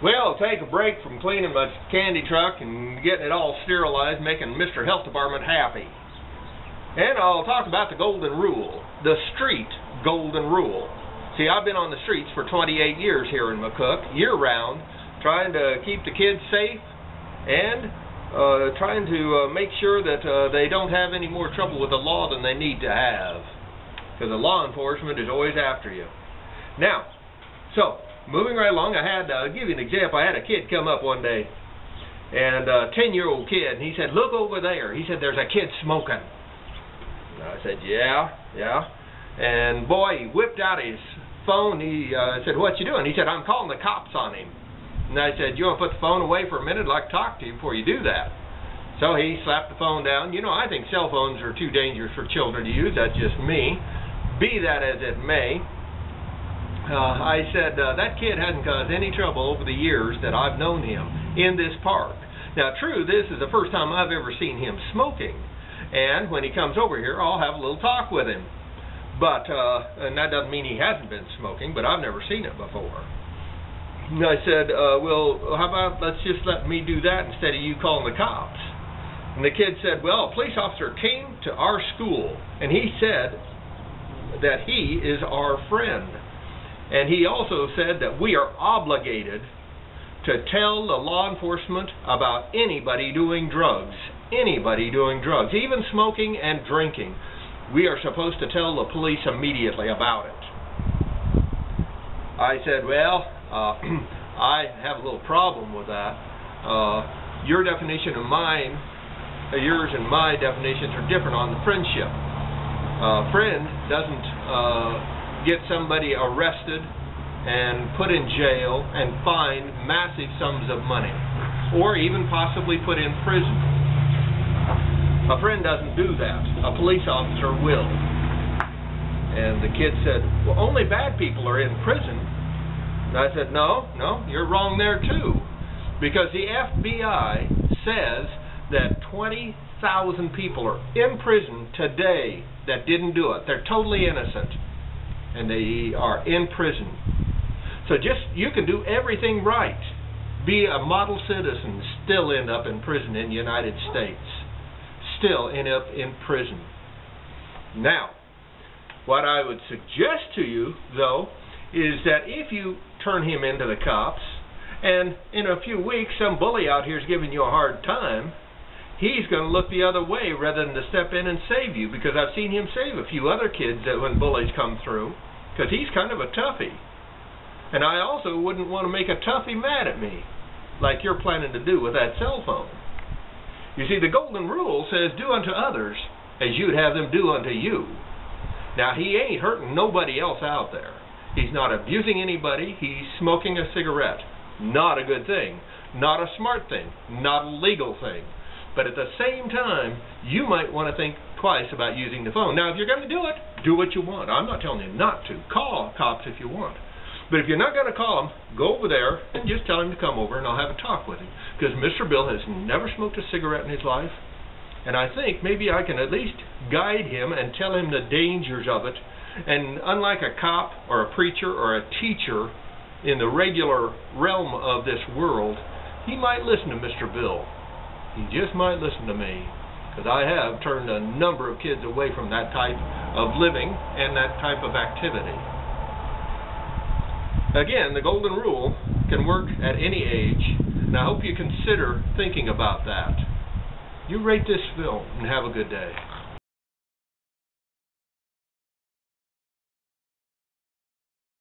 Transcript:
Well, take a break from cleaning my candy truck and getting it all sterilized, making Mr. Health Department happy. And I'll talk about the golden rule, the street golden rule. See, I've been on the streets for 28 years here in McCook, year-round, trying to keep the kids safe and trying to make sure that they don't have any more trouble with the law than they need to have. Because the law enforcement is always after you. Now, so, moving right along, I'll give you an example. I had a kid come up one day, and a 10-year-old kid, and he said, "Look over there." He said, "There's a kid smoking." And I said, yeah. And boy, he whipped out his phone. He said, "What you doing?" He said, "I'm calling the cops on him." And I said, "You want to put the phone away for a minute? I'd like to talk to you before you do that." So he slapped the phone down. You know, I think cell phones are too dangerous for children to use. That's just me. Be that as it may. I said, that kid hasn't caused any trouble over the years that I've known him in this park. Now, true, this is the first time I've ever seen him smoking. And when he comes over here, I'll have a little talk with him. But, and that doesn't mean he hasn't been smoking, but I've never seen it before. And I said, well, how about let's just let me do that instead of you calling the cops. And the kid said, well, a police officer came to our school, and he said that he is our friend. And he also said that we are obligated to tell the law enforcement about anybody doing drugs. Anybody doing drugs, even smoking and drinking. We are supposed to tell the police immediately about it. I said, well, I have a little problem with that. Your definition and mine, yours and my definitions are different on the friendship. Friend doesn't get somebody arrested and put in jail and fined massive sums of money, or even possibly put in prison. A friend doesn't do that. A police officer will. And the kid said, well, only bad people are in prison. And I said, no, you're wrong there too. Because the FBI says that 20,000 people are in prison today that didn't do it. They're totally innocent. And they are in prison. So you can do everything right. Be a model citizen, still end up in prison in the United States. Still end up in prison. Now, what I would suggest to you, though, is that if you turn him into the cops, and in a few weeks some bully out here is giving you a hard time, he's going to look the other way rather than to step in and save you, because I've seen him save a few other kids that when bullies come through, because he's kind of a toughie. And I also wouldn't want to make a toughie mad at me, like you're planning to do with that cell phone. You see, the golden rule says, do unto others as you'd have them do unto you. Now, he ain't hurting nobody else out there. He's not abusing anybody. He's smoking a cigarette. Not a good thing. Not a smart thing. Not a legal thing. But at the same time, you might want to think twice about using the phone. Now, if you're going to do it, do what you want. I'm not telling you not to. Call cops if you want. But if you're not going to call him, go over there and just tell him to come over and I'll have a talk with him. Because Mr. Bill has never smoked a cigarette in his life. And I think maybe I can at least guide him and tell him the dangers of it. And unlike a cop or a preacher or a teacher in the regular realm of this world, he might listen to Mr. Bill. He just might listen to me. Because I have turned a number of kids away from that type of living and that type of activity. Again, the golden rule can work at any age, and I hope you consider thinking about that. You rate this film and have a good day.